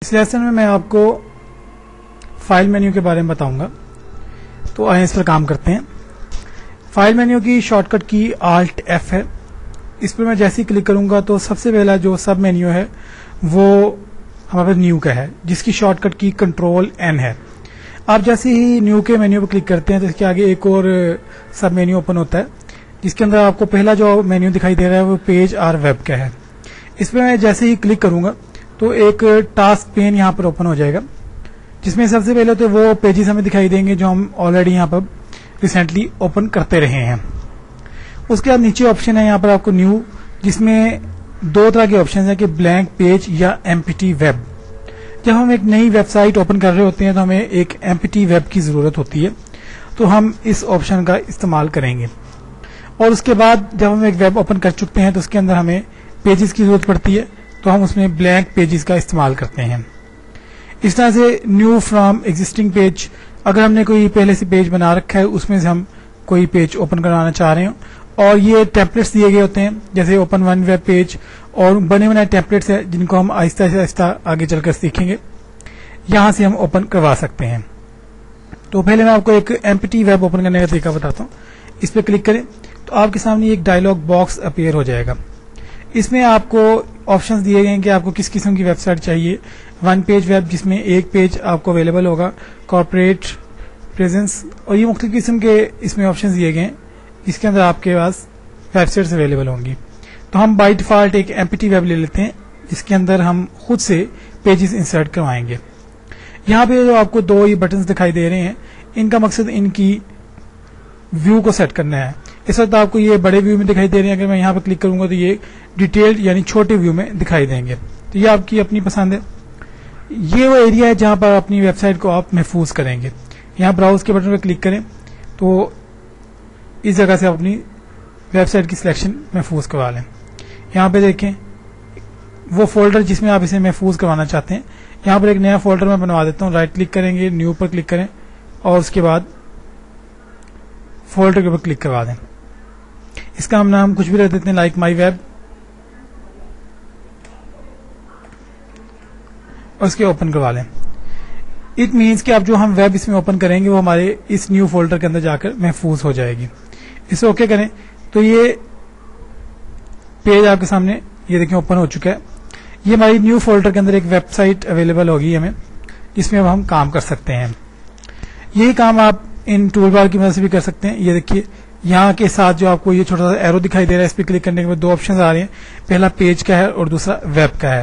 اس lesson میں آپ کو فائل مینیو کے بارے میں بتاؤں گا. تو آئیں اس پر کام کرتے ہیں. فائل مینیو کی شارٹ کٹ کی Alt F ہے. اس پر میں جیسے ہی کلک کروں گا تو سب سے پہلا جو سب مینیو ہے وہ ہمارے پاس نیو کا ہے جس کی شارٹ کٹ کی Control N ہے. آپ جیسے ہی نیو کے مینیو پر کلک کرتے ہیں تو اس کے آگے ایک اور سب مینیو اوپن ہوتا ہے جس کے اندر آپ کو پہلا جو مینیو دکھائی دے رہا ہے وہ پیج اور ویب کا ہے. اس پہ میں جیسے ہی کلک کروں گا تو ایک ٹاسک پین یہاں پر اوپن ہو جائے گا جس میں سب سے پہلے تو وہ پیجز ہمیں دکھائی دیں گے جو ہم آلریڈی یہاں پر ریسنٹلی اوپن کرتے رہے ہیں. اس کے بعد نیچے آپشن ہے یہاں پر آپ کو نیو, جس میں دو طرح کے آپشن ہیں کہ بلینک پیج یا ایمپٹی ویب. جب ہم ایک نئی ویب سائٹ اوپن کر رہے ہوتے ہیں تو ہمیں ایک ایمپٹی ویب کی ضرورت ہوتی ہے, تو ہم اس آپشن کا استعمال کریں گے. اور اس کے بعد جب ہم ایک ویب اوپن کر چکتے ہیں تو اس کے اندر ہمیں پیجز کی ضرورت پڑتی ہے تو ہم اس میں بلینک پیجز کا استعمال کرتے ہیں. اس طرح سے نیو فرام ایگزسٹنگ پیج, اگر ہم نے کوئی پہلے سے پیج بنا رکھا ہے اس میں سے ہم کوئی پیج اوپن کروانا چاہ رہے ہیں اور یہ ٹیمپلیٹس دیے گئے ہوتے ہیں جیسے اوپن ون ویب پیج اور بنے بنائے ٹیمپلیٹس ہیں جن کو ہم آہستہ آہستہ آگے چل کر سیکھیں گے. یہاں سے ہم اوپن کروا سکتے ہیں. تو پہلے میں آپ کو ایک ایمپٹی ویب اوپن کرنے کا طریقہ بتاتا ہوں. اس پہ کلک کریں تو آپ کے سامنے ایک ڈائلاگ باکس اپیئر ہو جائے گا. اس میں آپ کو آپشنز دیے گئے ہیں کہ آپ کو کس قسم کی ویب سائٹ چاہیے. ون پیج ویب جس میں ایک پیج آپ کو اویلیبل ہوگا, کارپوریٹ پریزنس, اور یہ مختلف قسم کے اس میں آپشنز دیے گئے ہیں جس کے اندر آپ کے پاس ویب سائٹس اویلیبل ہوں گی. تو ہم بائی ڈیفالٹ ایک ایمپٹی ویب لے لیتے ہیں جس کے اندر ہم خود سے پیجز انسرٹ کروائیں گے. یہاں پہ جو آپ کو دو یہ بٹنز دکھائی دے رہے ہیں ان کا مقصد ان کی ویو کو سیٹ کرنا ہے. اس وقت آپ کو یہ بڑے ویو میں دکھائی دے رہے ہیں, اگر میں یہاں پہ کلک کروں گا تو یہ ڈیٹیلڈ یعنی چھوٹے ویو میں دکھائی دیں گے. تو یہ آپ کی اپنی پسند ہے. یہ وہ ایریا ہے جہاں پر اپنی ویب سائٹ کو آپ محفوظ کریں گے. یہاں براؤز کے بٹن پہ کلک کریں تو اس جگہ سے آپ اپنی ویب سائٹ کی سلیکشن محفوظ کروا لیں. یہاں پہ دیکھیں وہ فولڈر جس میں آپ اسے محفوظ کروانا چاہتے ہیں, یہاں پر ایک نیا فولڈر میں بنوا دیتا ہوں. رائٹ کلک کریں گے, نیو پر کلک کریں اور اس کے بعد فولڈر کے اوپر کلک کروا دیں. اس کا ہم نام کچھ بھی رکھ دیتے ہیں لائک مائی ویب, اور اس کے اوپن کروا لیں. اٹ مینس کہ اب جو ہم ویب اس میں اوپن کریں گے وہ ہمارے اس نیو فولڈر کے اندر جا کر محفوظ ہو جائے گی. اسے اوکے کریں تو یہ پیج آپ کے سامنے یہ دیکھیں اوپن ہو چکا ہے. یہ ہماری نیو فولڈر کے اندر ایک ویب سائٹ اویلیبل ہوگی ہمیں جس میں اب ہم کام کر سکتے ہیں. یہی کام آپ ان ٹول بار کی مدد سے بھی کر سکتے ہیں. یہ دیکھیے یہاں کے ساتھ جو آپ کو یہ چھوٹا سا ایرو دکھائی دے رہا ہے, اس پہ کلک کرنے کے بعد دو آپشنز آ رہے ہیں. پہلا پیج کا ہے اور دوسرا ویب کا ہے.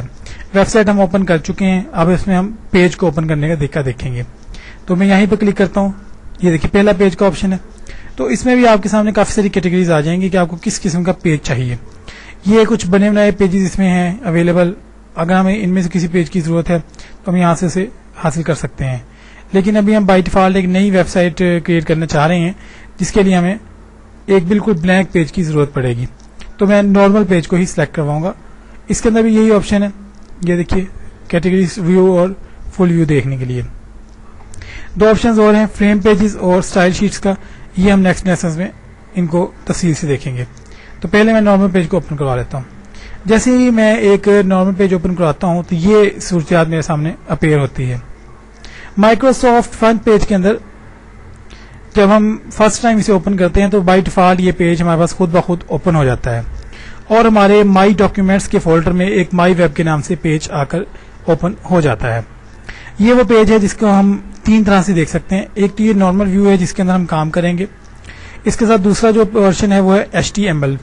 ویب سائٹ ہم اوپن کر چکے ہیں, اب اس میں ہم پیج کو اوپن کرنے کا طریقہ دیکھیں گے. تو میں یہیں پہ کلک کرتا ہوں. یہ دیکھیے پہلا پیج کا آپشن ہے. تو اس میں بھی آپ کے سامنے کافی ساری کیٹیگریز آ جائیں گی کہ آپ کو کس قسم کا پیج چاہیے. یہ کچھ بنے بنائے پیجز اس میں ہیں اویلیبل. اگر ہمیں ان میں سے کسی پیج کی ضرورت ہے تو ہم یہاں سے اسے حاصل کر سکتے ہیں. لیکن ابھی ہم بائی ڈیفالٹ ایک نئی ویب سائٹ کریٹ کرنا چاہ رہے ہیں جس کے لیے ہمیں ایک بالکل بلینک پیج کی ضرورت پڑے گی. تو میں نارمل پیج کو ہی سلیکٹ کرواؤں گا. اس کے اندر بھی یہی آپشن ہے. یہ دیکھیے کیٹیگریز ویو اور فل ویو دیکھنے کے لیے دو آپشنز اور ہیں, فریم پیجز اور اسٹائل شیٹس کا. یہ ہم نیکسٹ لیسنز میں ان کو تفصیل سے دیکھیں گے. تو پہلے میں نارمل پیج کو اوپن کروا لیتا ہوں. جیسے ہی میں ایک نارمل پیج اوپن کرواتا ہوں تو یہ صورتحال میرے سامنے اپیئر ہوتی ہے. مائکروسافٹ فرنٹ پیج کے اندر جب ہم فرسٹ ٹائم اسے اوپن کرتے ہیں تو بائی ڈیفالٹ یہ پیج ہمارے پاس خود بخود اوپن ہو جاتا ہے اور ہمارے مائی ڈاکیومینٹس کے فولڈر میں ایک مائی ویب کے نام سے پیج آ کر اوپن ہو جاتا ہے. یہ وہ پیج ہے جس کو ہم تین طرح سے دیکھ سکتے ہیں. ایک تو یہ نارمل ویو ہے جس کے اندر ہم کام کریں گے. اس کے ساتھ دوسرا جو ورژن ہے وہ ہے HTML,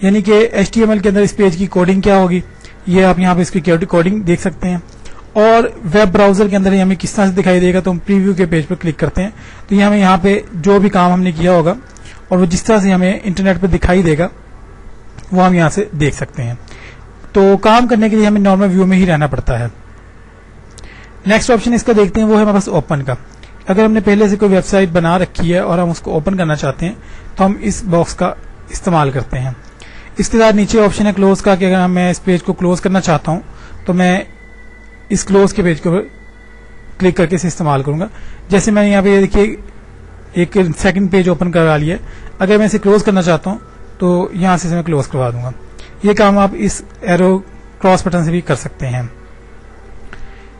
یعنی کہ HTML کے اندر اس پیج کی کوڈنگ کیا ہوگی یہ آپ یہاں پہ اس کی کوڈنگ دیکھ سکتے ہیں. اور ویب براؤزر کے اندر یہ ہمیں کس طرح سے دکھائی دے گا تو ہم پریویو کے پیج پر کلک کرتے ہیں تو یہ ہمیں یہاں پہ جو بھی کام ہم نے کیا ہوگا اور وہ جس طرح سے ہمیں انٹرنیٹ پہ دکھائی دے گا وہ ہم یہاں سے دیکھ سکتے ہیں. تو کام کرنے کے لیے ہمیں نارمل ویو میں ہی رہنا پڑتا ہے. نیکسٹ آپشن اس کا دیکھتے ہیں, وہ ہے ہمارے پاس اوپن کا. اگر ہم نے پہلے سے کوئی ویب سائٹ بنا رکھی ہے اور ہم اس کو اوپن کرنا چاہتے ہیں تو ہم اس باکس کا استعمال کرتے ہیں. اس کے ساتھ نیچے آپشن ہے کلوز کا, کہ اگر میں اس پیج کو کلوز کرنا چاہتا ہوں تو میں اس کلوز کے پیج کو کلک کر کے اسے استعمال کروں گا. جیسے میں نے یہاں پہ دیکھیے ایک سیکنڈ پیج اوپن کروا لیا ہے. اگر میں اسے کلوز کرنا چاہتا ہوں تو یہاں سے میں کلوز کروا دوں گا. یہ کام آپ اس ایرو کراس بٹن سے بھی کر سکتے ہیں.